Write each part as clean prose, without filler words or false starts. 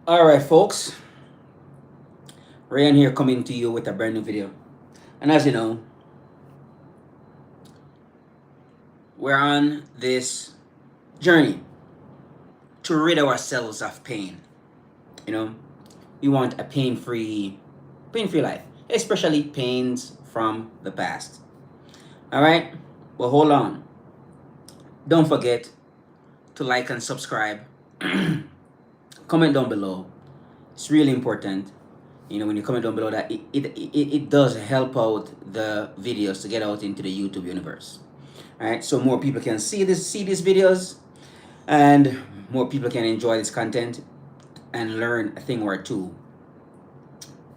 Alright, folks, Ryan here coming to you with a brand new video. And as you know, we're on this journey to rid ourselves of pain. You know, we want a pain-free life, especially pains from the past. Alright? Well, hold on. Don't forget to like and subscribe. Comment down below. It's really important. When you comment down below that it does help out the videos to get out into the YouTube universe. All right, so more people can see these videos, and more people can enjoy this content and learn a thing or two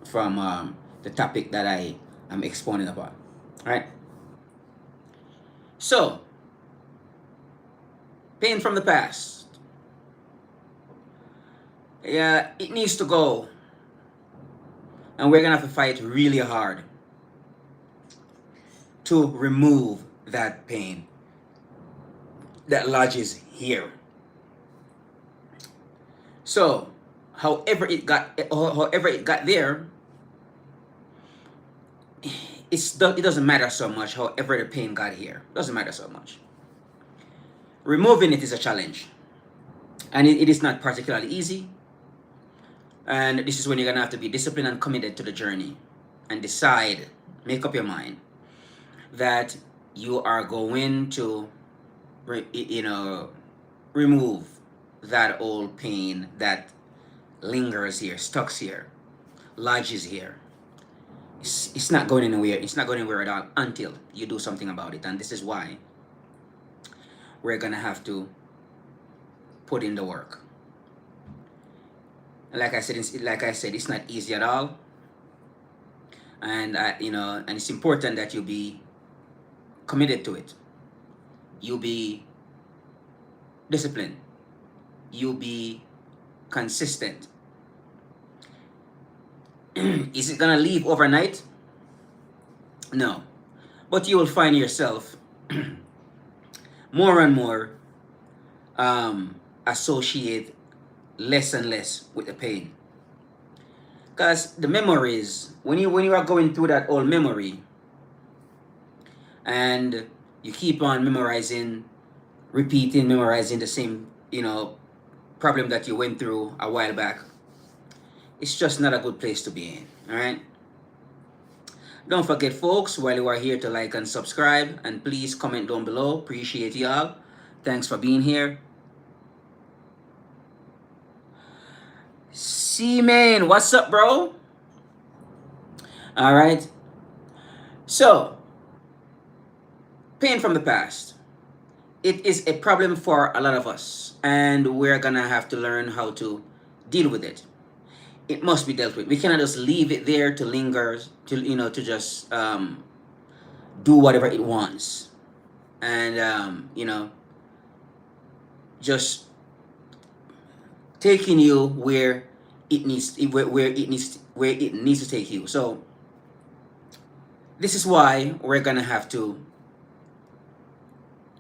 from the topic that I am expounding upon. All right. So, pain from the past. Yeah, it needs to go, and we're gonna have to fight really hard to remove that pain that lodges here. So, however it got there, it doesn't matter so much. However the pain got here, doesn't matter so much. Removing it is a challenge, and it is not particularly easy. And this is when you're gonna have to be disciplined and committed to the journey, and decide, make up your mind that you are going to, remove that old pain that lingers here, stucks here, lodges here. It's not going anywhere. It's not going anywhere at all until you do something about it. And this is why we're gonna have to put in the work. Like I said, it's not easy at all. And and it's important that you be committed to it. You be disciplined. You be consistent. Is it gonna leave overnight? No. But you will find yourself more and more associate less and less with the pain. Because the memories, when you are going through that old memory, and you keep on memorizing the same, problem that you went through a while back, it's just not a good place to be in. All right. Don't forget, folks, while you are here, to like and subscribe, and please comment down below. Appreciate y'all. Thanks for being here. C-Man, what's up, bro? All right. So, pain from the past. It is a problem for a lot of us, and we're gonna have to learn how to deal with it. It must be dealt with. We cannot just leave it there to linger, to just do whatever it wants, and just taking you where it needs to take you. So this is why we're gonna have to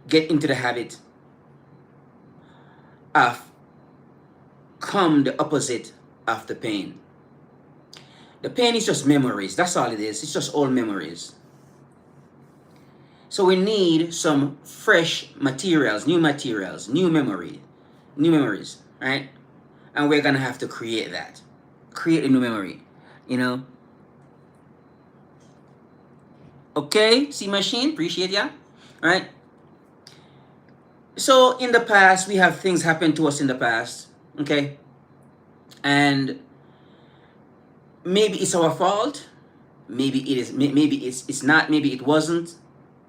get into the habit of come the opposite of the pain. The pain is just memories. That's all it is. It's just old memories. So we need some fresh materials, new memories, right? And we're gonna have to create that. Create a new memory, Okay, see machine, appreciate ya. Right? So in the past, we have things happen to us in the past, okay? And maybe it's our fault, maybe it is, maybe it's not, maybe it wasn't,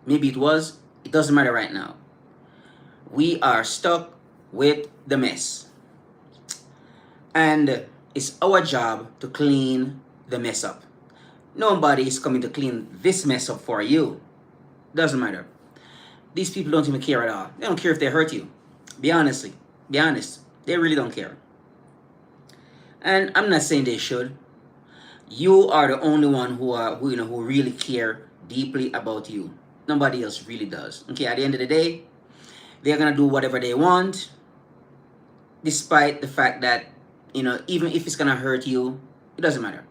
maybe it was. It doesn't matter right now. We are stuck with the mess, and it's our job to clean the mess up. Nobody is coming to clean this mess up for you. Doesn't matter. These people don't even care at all. They don't care if they hurt you. Be honest. They really don't care. And I'm not saying they should. You are the only one who really care deeply about you. Nobody else really does. Okay, at the end of the day, they're gonna do whatever they want, despite the fact that even if it's gonna hurt you, it doesn't matter.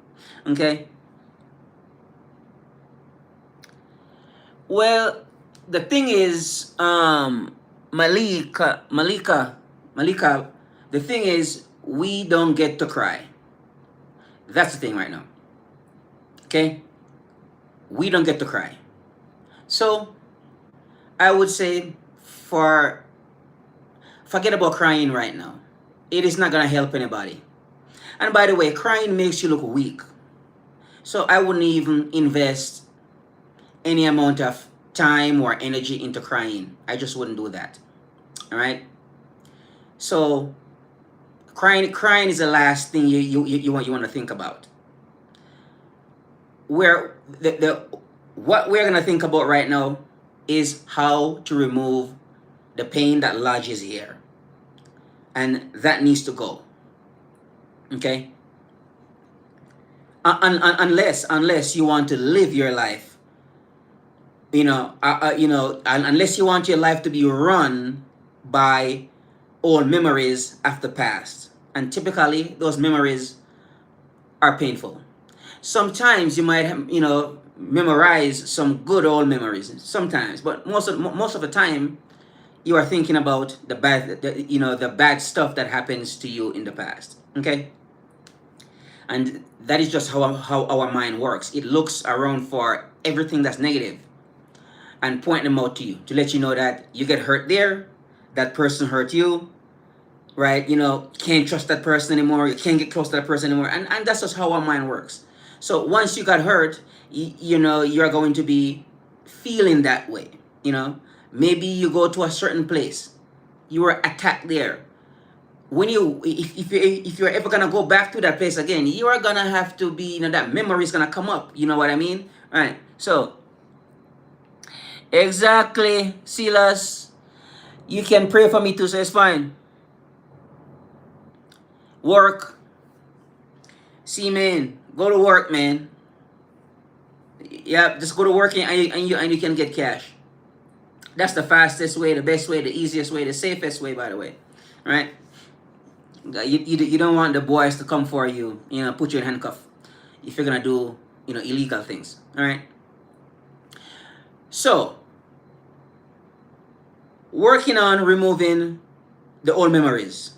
Okay. Well, the thing is, Malika, the thing is, we don't get to cry. That's the thing right now. Okay, we don't get to cry. So I would say, for forget about crying right now. It is not gonna help anybody. And by the way, crying makes you look weak. So I wouldn't even invest any amount of time or energy into crying. I just wouldn't do that. All right. So crying is the last thing you want to think about. Where the what we're gonna think about right now is how to remove the pain that lodges here, and that needs to go. Okay. Unless you want to live your life, unless you want your life to be run by old memories of the past, and typically those memories are painful. Sometimes you might have, memorize some good old memories sometimes, but most of the time you are thinking about the bad stuff that happens to you in the past. Okay. And that is just how our mind works. It looks around for everything that's negative and point them out to you, to let you know that you get hurt there, that person hurt you, right? Can't trust that person anymore, you can't get close to that person anymore. And that's just how our mind works. So once you got hurt, you're going to be feeling that way. Maybe you go to a certain place, you were attacked there. When if you're ever gonna go back to that place again, you are gonna have to be, that memory is gonna come up. You know what I mean? Right. So exactly, Silas. You can pray for me too, so it's fine. Work. See, man, go to work, man. Yeah, just go to work, and you can get cash. That's the fastest way, the best way, the easiest way, the safest way, by the way. Right? You don't want the boys to come for you, put you in handcuff if you're gonna do, illegal things. All right. So, working on removing the old memories,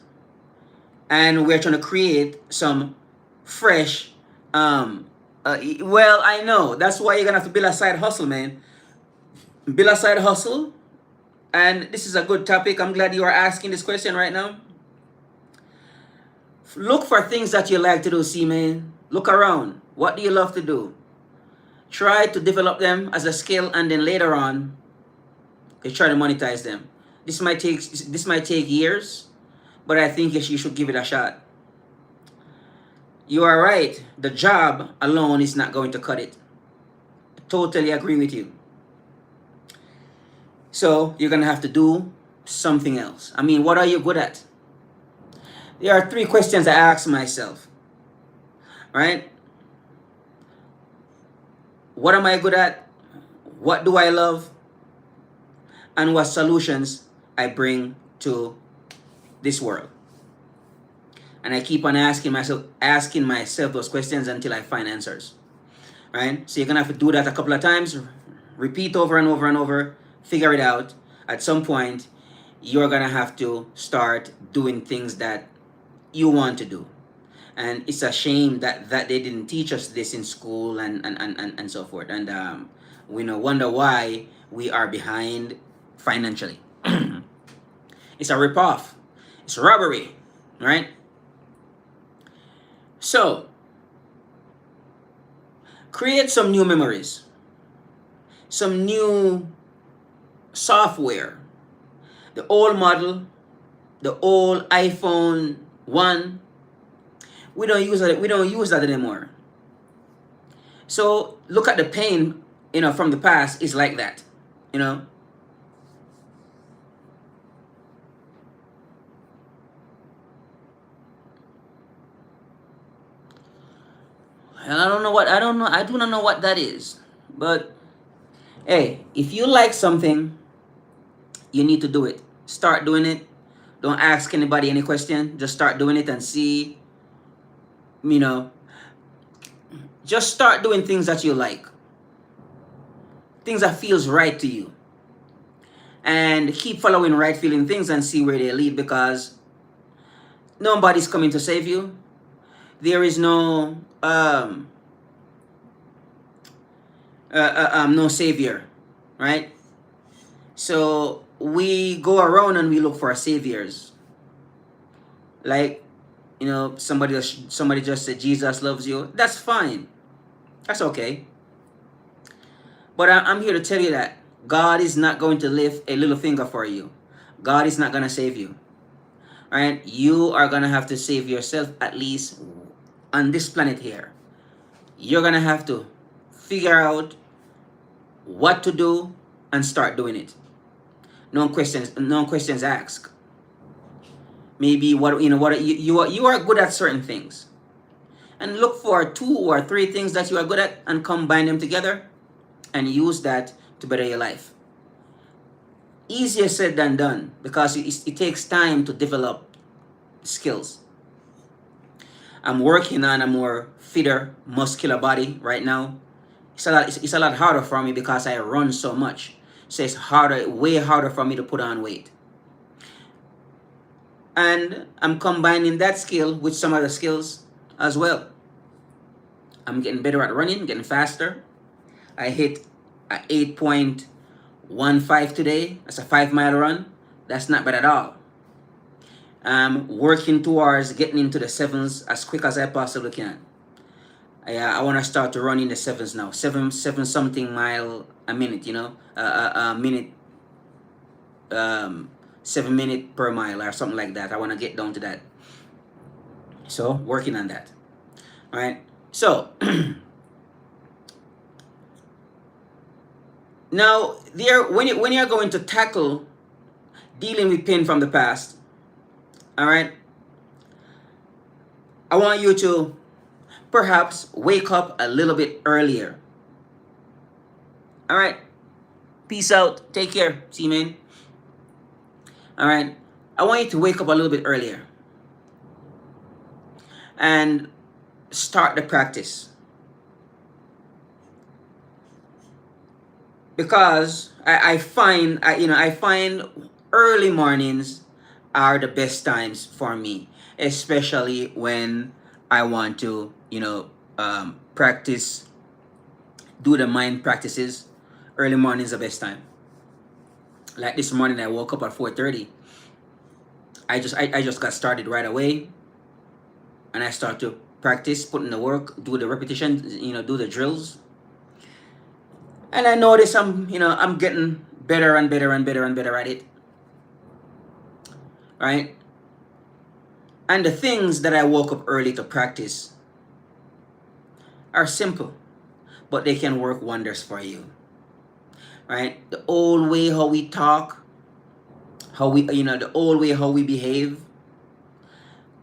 and we're trying to create some fresh. Well, I know that's why you're gonna have to build a side hustle, man. Build a side hustle, and this is a good topic. I'm glad you are asking this question right now. Look for things that you like to do, see, man. Look around. What do you love to do? Try to develop them as a skill, and then later on, you try to monetize them. This might take years, but I think you should give it a shot. You are right. The job alone is not going to cut it. Totally agree with you. So you're gonna have to do something else. I mean, what are you good at? There are 3 questions I ask myself. Right? What am I good at? What do I love? And what solutions I bring to this world? And I keep on asking myself those questions until I find answers. Right? So you're gonna have to do that a couple of times, repeat over and over and over, figure it out. At some point, you're gonna have to start doing things that you want to do. And it's a shame that they didn't teach us this in school, and so forth. And we wonder why we are behind financially. It's a ripoff. It's robbery, right? So, create some new memories, some new software. The old model, the old iPhone 1, we don't use that. We don't use that anymore. So look at the pain, from the past is like that, And I do not know what that is. But hey, if you like something, you need to do it. Start doing it. Don't ask anybody any question. Just start doing it and see You know, just start doing things that you like, things that feels right to you, and keep following right feeling things and see where they lead, because nobody's coming to save you. There is no savior, right? So we go around and we look for saviors. Like, somebody just said Jesus loves you. That's fine. That's okay. But I'm here to tell you that God is not going to lift a little finger for you. God is not going to save you. Right? You are going to have to save yourself, at least on this planet here. You're going to have to figure out what to do and start doing it. No questions asked. Maybe you are good at certain things, and look for 2 or 3 things that you are good at and combine them together and use that to better your life. Easier said than done, because it takes time to develop skills. I'm working on a more fitter, muscular body right now. It's a lot harder for me because I run so much. So it's way harder for me to put on weight. And I'm combining that skill with some other skills as well. I'm getting better at running, getting faster. I hit a 8.15 today. That's a 5-mile run. That's not bad at all. I'm working towards getting into the 7s as quick as I possibly can. I want to start to run in the 7s now. 7 something mile a minute, a minute, 7 minute per mile or something like that. I want to get down to that. So working on that. All right. So now when you're going to tackle dealing with pain from the past, all right, I want you to perhaps wake up a little bit earlier. All right. Peace out. Take care. See you, man. All right. I want you to wake up a little bit earlier and start the practice. Because I find early mornings are the best times for me, especially when I want to, practice, do the mind practices. Early morning is the best time. Like this morning, I woke up at 4:30. I just got started right away, and I start to practice, put in the work, do the repetition, do the drills. And I notice I'm getting better and better and better and better at it. Right? And the things that I woke up early to practice are simple, but they can work wonders for you. Right? The old way how we talk, the old way how we behave,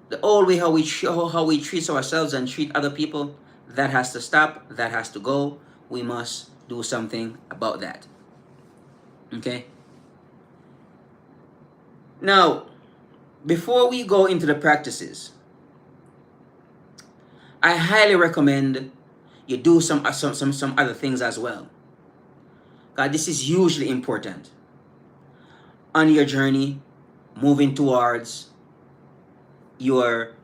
the old way how we treat ourselves and treat other people, that has to stop. That has to go. We must do something about that. Okay? Now, before we go into the practices, I highly recommend you do some other things as well. God, this is hugely important on your journey moving towards your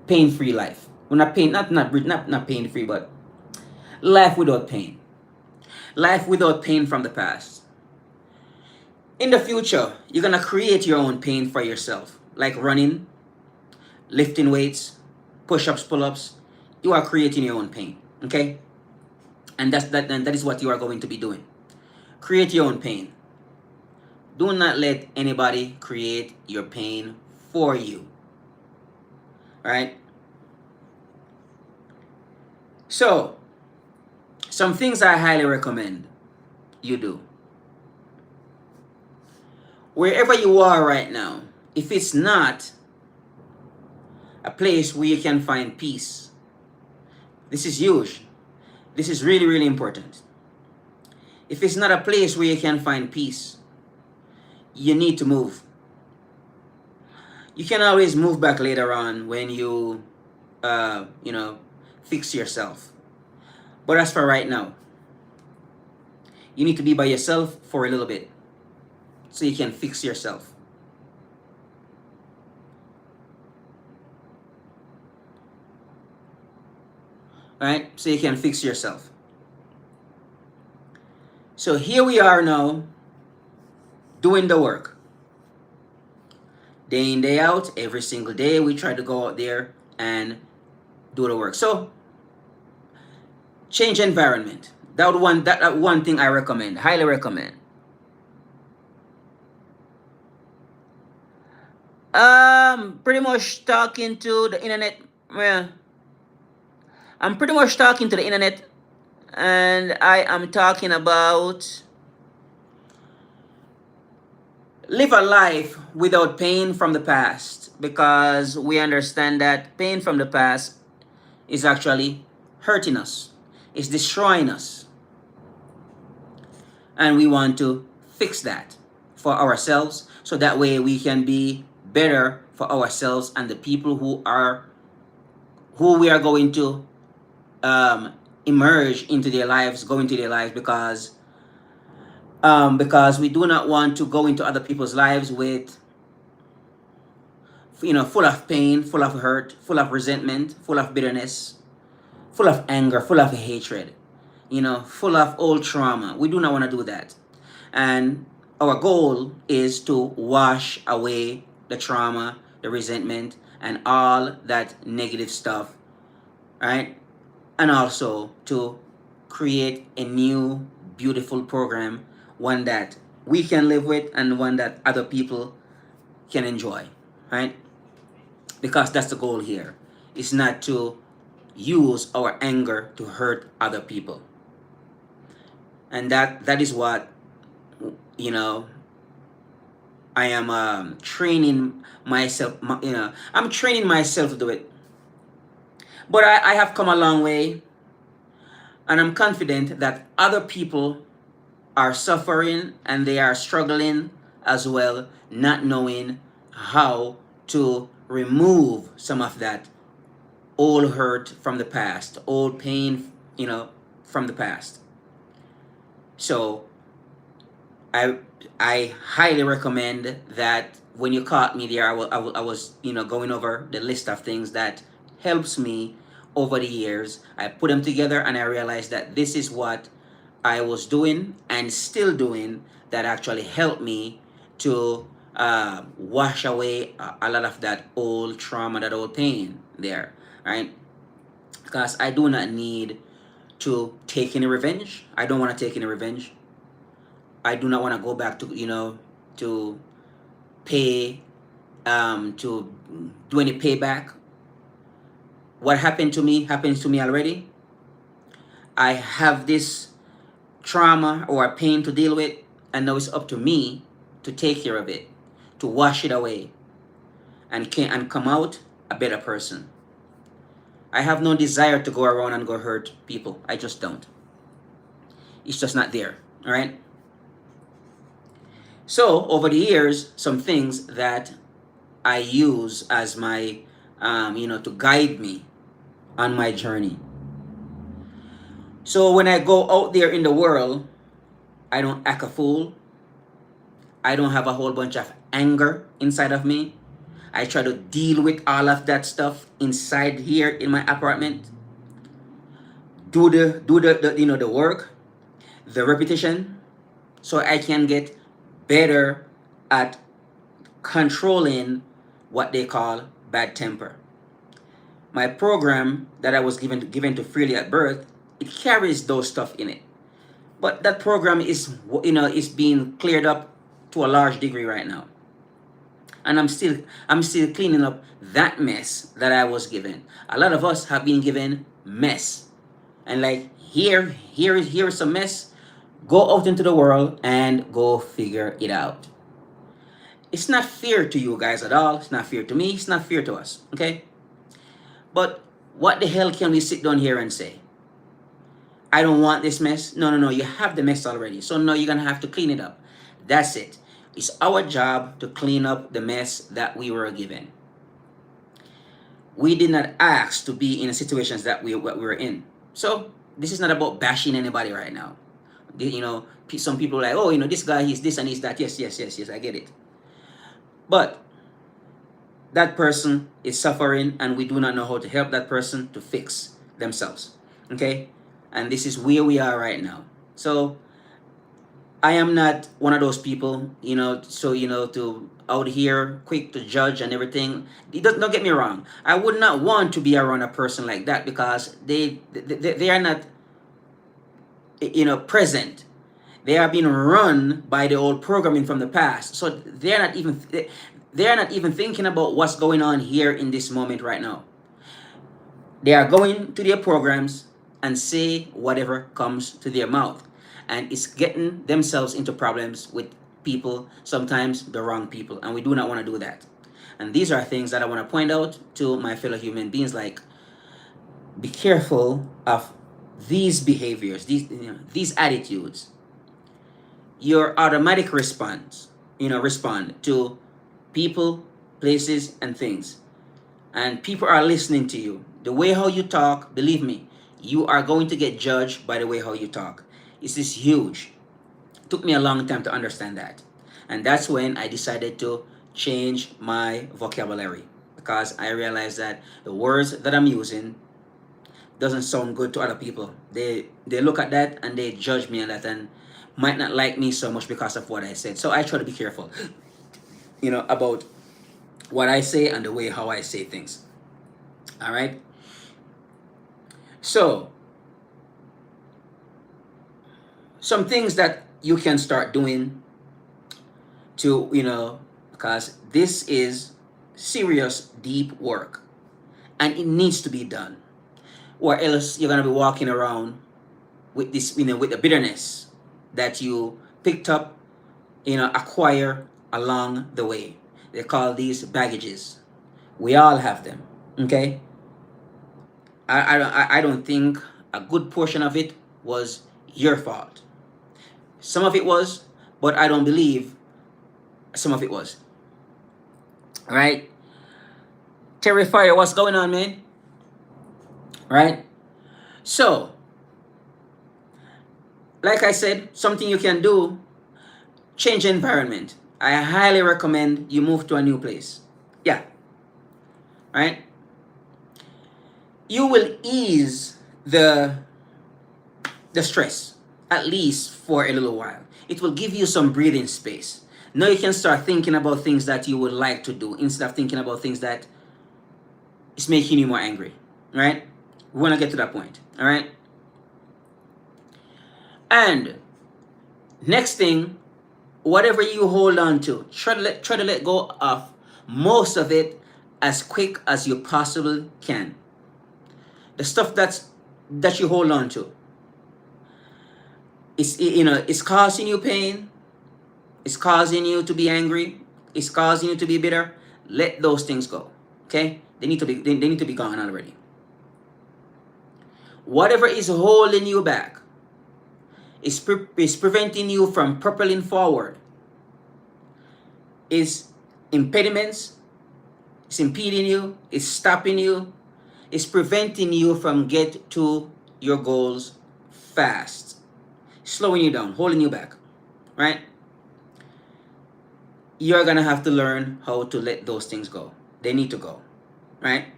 pain-free life. Well, not pain-free, but life without pain. Life without pain from the past. In the future, you're gonna create your own pain for yourself, like running, lifting weights, push-ups, pull-ups. You are creating your own pain. Okay? And that is what you are going to be doing. Create your own pain. Do not let anybody create your pain for you. Right? So, some things I highly recommend you do. Wherever you are right now, if it's not a place where you can find peace, this is huge. This is really, really important. If it's not a place where you can find peace, you need to move. You can always move back later on when you fix yourself. But as for right now, you need to be by yourself for a little bit so you can fix yourself. Right? So you can fix yourself. So here we are now doing the work. Day in, day out, every single day we try to go out there and do the work. So change environment. That one thing I recommend, highly recommend. Pretty much talking to the internet. Well, I'm pretty much talking to the internet, and I am talking about live a life without pain from the past, because we understand that pain from the past is actually hurting us, it's destroying us, and we want to fix that for ourselves so that way we can be better for ourselves and the people who we are going to emerge into their lives, go into their lives, because we do not want to go into other people's lives with, full of pain, full of hurt, full of resentment, full of bitterness, full of anger, full of hatred, full of old trauma. We do not want to do that. And our goal is to wash away the trauma, the resentment, and all that negative stuff, right? And also to create a new, beautiful program, one that we can live with and one that other people can enjoy, right? Because that's the goal here. It's not to use our anger to hurt other people. And that is what, you know, I am training myself, I'm training myself to do it. But I have come a long way, and I'm confident that other people are suffering and they are struggling as well, not knowing how to remove some of that old hurt from the past, old pain, from the past. So I highly recommend that when you caught me there, I was going over the list of things that helps me over the years. I put them together and I realized that this is what I was doing and still doing that actually helped me to wash away a lot of that old trauma, that old pain there, right? Because I do not need to take any revenge. I don't want to take any revenge. I do not want to go back to pay, to do any payback. What happened to me happens to me already. I have this trauma or pain to deal with, and now it's up to me to take care of it, to wash it away, and come out a better person. I have no desire to go around and go hurt people. I just don't. It's just not there. All right. So over the years, some things that I use as my, to guide me on my journey. So when I go out there in the world, I don't act a fool. I don't have a whole bunch of anger inside of me. I try to deal with all of that stuff inside here in my apartment. Do the work, the repetition, so I can get better at controlling what they call bad temper. My program that I was given to freely at birth, it carries those stuff in it. But that program is being cleared up to a large degree right now. And I'm still cleaning up that mess that I was given. A lot of us have been given mess. And like here is some mess. Go out into the world and go figure it out. It's not fair to you guys at all. It's not fair to me. It's not fair to us. Okay? But what the hell can we sit down here and say? I don't want this mess. No. You have the mess already. So no, you're going to have to clean it up. That's it. It's our job to clean up the mess that we were given. We did not ask to be in the situations that we were in. So this is not about bashing anybody right now. You know, some people are like, oh, you know, this guy, he's this and he's that. Yes, yes, yes, yes, I get it. But that person is suffering and we do not know how to help that person to fix themselves. Okay? And this is where we are right now. So I am not one of those people, you know, so, you know, to out here quick to judge and everything. Don't get me wrong. I would not want to be around a person like that because they are not, you know, present. They are being run by the old programming from the past. So they are not even thinking about what's going on here in this moment right now. They are going to their programs and say whatever comes to their mouth. And it's getting themselves into problems with people, sometimes the wrong people. And we do not want to do that. And these are things that I want to point out to my fellow human beings, like, be careful of these behaviors, these attitudes. Your automatic response, respond to people, places, and things. And people are listening to you. The way how you talk, believe me, you are going to get judged by the way how you talk. This is huge. It took me a long time to understand that. And that's when I decided to change my vocabulary, because I realized that the words that I'm using doesn't sound good to other people. They look at that and they judge me on that and might not like me so much because of what I said. So I try to be careful, about what I say and the way how I say things. All right. So some things that you can start doing to, because this is serious, deep work and it needs to be done, or else you're going to be walking around with this, with the bitterness that you picked up, acquire along the way. They call these baggages. We all have them. Okay. I don't think a good portion of it was your fault. Some of it was, but I don't believe some of it was. Right? Terrifier, what's going on, man? Right? So, like I said, something you can do, change environment. I highly recommend you move to a new place. Yeah. Right? You will ease the stress, at least for a little while. It will give you some breathing space. Now you can start thinking about things that you would like to do instead of thinking about things that is making you more angry. Right? We want to get to that point. All right? And next thing, whatever you hold on to, try to let go of most of it as quick as you possibly can. The stuff that you hold on to, it's causing you pain, it's causing you to be angry, it's causing you to be bitter. Let those things go. Okay? They need to be gone already. Whatever is holding you back is preventing you from propelling forward, is impediments, it's impeding you, it's stopping you, it's preventing you from get to your goals fast, slowing you down, holding you back, right? You're gonna have to learn how to let those things go. They need to go, right?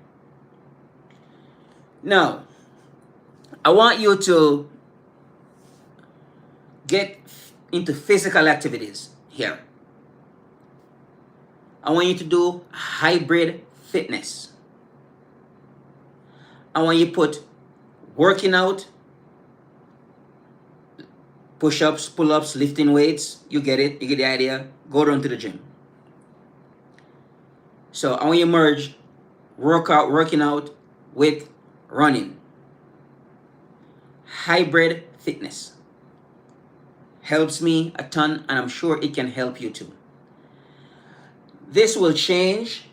Now, I want you to get into physical activities here. I want you to do hybrid fitness. I want you to put working out, push-ups, pull-ups, lifting weights. You get it. You get the idea. Go down to the gym. So I want you to merge working out with running. Hybrid fitness helps me a ton, and I'm sure it can help you too. This will change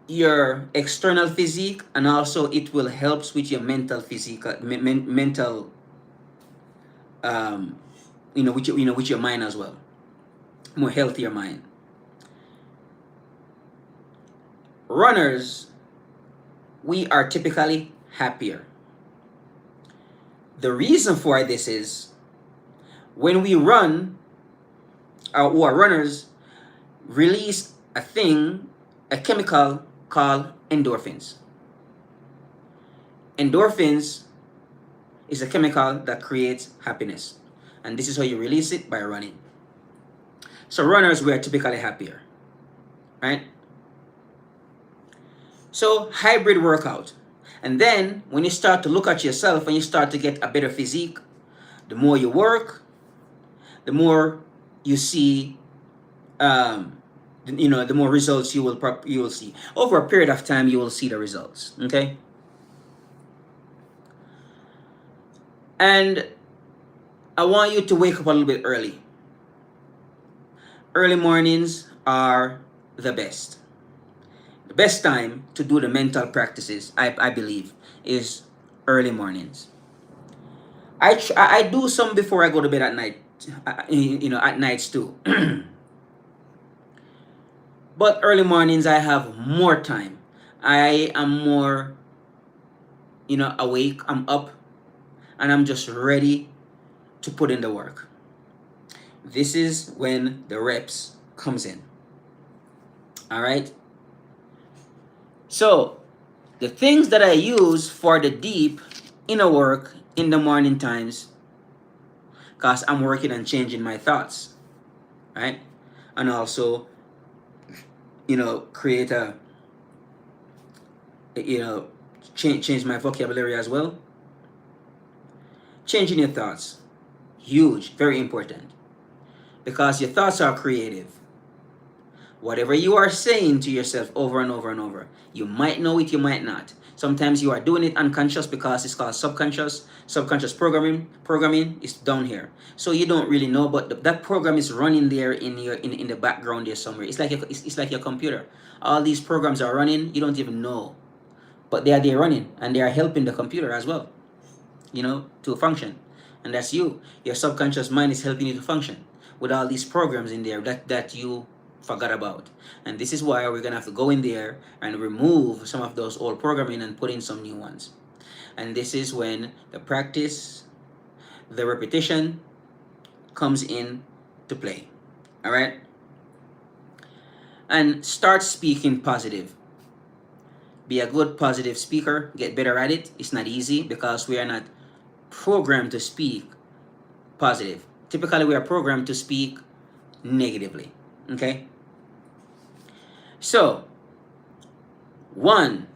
your external physique, and also it will help with your mental physique, mental with your mind as well. more healthier mind. Runners, we are typically happier. The reason for this is when we run, or runners release a chemical called endorphins. Endorphins is a chemical that creates happiness, and this is how you release it, by running. So runners, we are typically happier, right? So hybrid workout. And then when you start to look at yourself and you start to get a better physique, the more you work, the more you see, the more results you will see. Over a period of time, you will see the results. Okay. And I want you to wake up a little bit early. Early mornings are the best. The best time to do the mental practices, I believe, is early mornings. I do some before I go to bed at night, at nights too. But early mornings, I have more time. I am more, awake. I'm up, and I'm just ready to put in the work. This is when the reps comes in. All right. So the things that I use for the deep inner work in the morning times, because I'm working on changing my thoughts, right? And also, create change my vocabulary as well. Changing your thoughts, huge, very important, because your thoughts are creative. Whatever you are saying to yourself over and over and over, you might know it, you might not. Sometimes you are doing it unconscious because it's called subconscious. Subconscious programming is down here, so you don't really know, but that program is running there in the background there somewhere. It's like your computer. All these programs are running, you don't even know, but they are there running, and they are helping the computer as well, to function. And that's you. Your subconscious mind is helping you to function with all these programs in there that you forgot about. And this is why we're gonna have to go in there and remove some of those old programming and put in some new ones. And this is when the practice, the repetition comes in to play. All right. And start speaking positive. Be a good positive speaker. Get better at it. It's not easy because we are not programmed to speak positive. Typically, we are programmed to speak negatively. Okay. So, 1,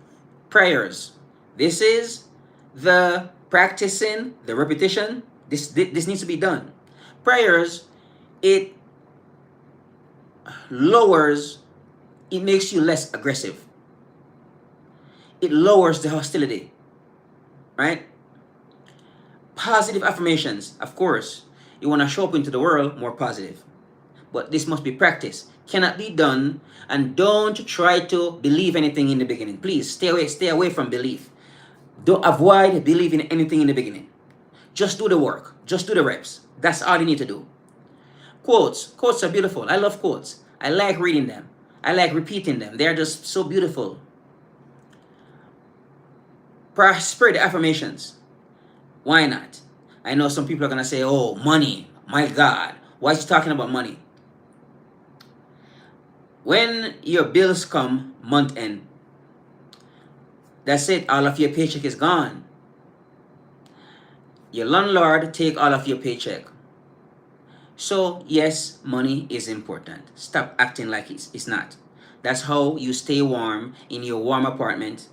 prayers. This is the practicing, the repetition. This needs to be done. Prayers, it makes you less aggressive. It lowers the hostility, right? Positive affirmations, of course. You want to show up into the world more positive. But this must be practiced. Cannot be done, and don't try to believe anything in the beginning. Please stay away from belief. Don't avoid believing anything in the beginning. Just do the work. Just do the reps. That's all you need to do. Quotes are beautiful. I love quotes. I like reading them. I like repeating them. They're just so beautiful. Prosperity affirmations. Why not? I know some people are gonna say, "Oh, money. My God, why is he talking about money?" When your bills come month end, that's it. All of your paycheck is gone. Your landlord take all of your paycheck. So yes, money is important. Stop acting like it's not. That's how you stay warm in your warm apartment.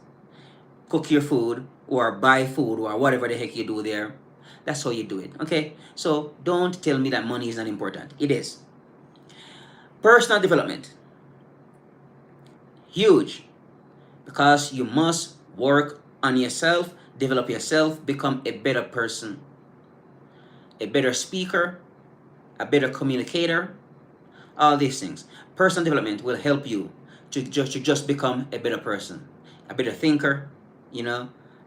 Cook your food or buy food or whatever the heck you do there. That's how you do it. Okay? So don't tell me that money is not important. It is. Personal development. Huge. Because you must work on yourself, develop yourself, become a better person, a better speaker, a better communicator, all these things. Personal development will help you to just become a better person, a better thinker,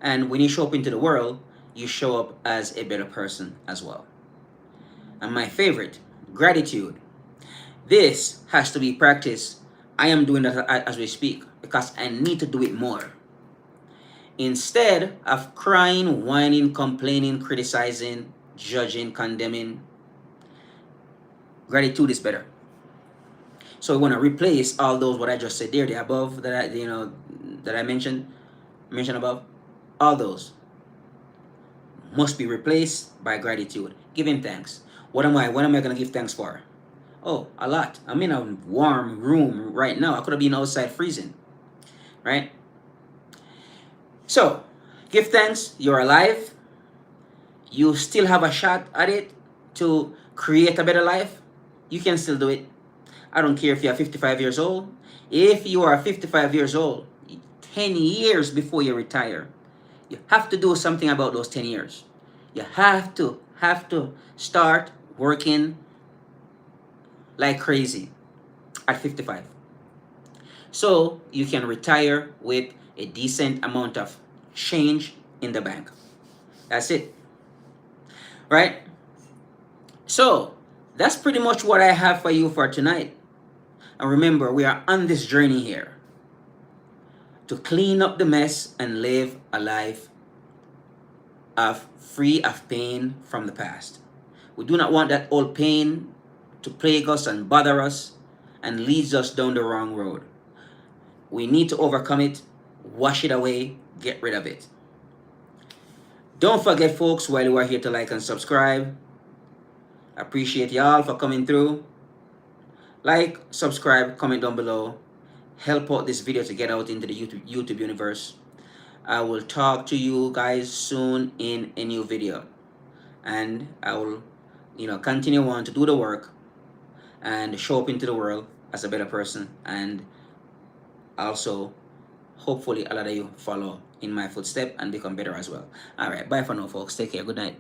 and when you show up into the world, you show up as a better person as well. And my favorite, gratitude. This has to be practiced. I am doing that as we speak because I need to do it more. Instead of crying, whining, complaining, criticizing, judging, condemning, gratitude is better. So we want to replace all those what I just said there, the above that I mentioned above. All those must be replaced by gratitude. Giving thanks. What am I gonna give thanks for? Oh, a lot. I'm in a warm room right now. I could have been outside freezing. Right? So give thanks, you're alive. You still have a shot at it to create a better life. You can still do it. I don't care if you're 55 years old. If you are 55 years old, 10 years before you retire, you have to do something about those 10 years. You have to start working like crazy at 55. So you can retire with a decent amount of change in the bank. That's it. Right? So that's pretty much what I have for you for tonight. And remember, we are on this journey here to clean up the mess and live a life of free of pain from the past. We do not want that old pain to plague us and bother us and leads us down the wrong road. We need to overcome it, wash it away, get rid of it. Don't forget, folks, while you are here, to like and subscribe. Appreciate y'all for coming through. Like, subscribe, comment down below. Help out this video to get out into the YouTube universe. I will talk to you guys soon in a new video. And I will, continue on to do the work and show up into the world as a better person. And also, hopefully, a lot of you follow in my footstep and become better as well. All right, bye for now, folks. Take care. Good night.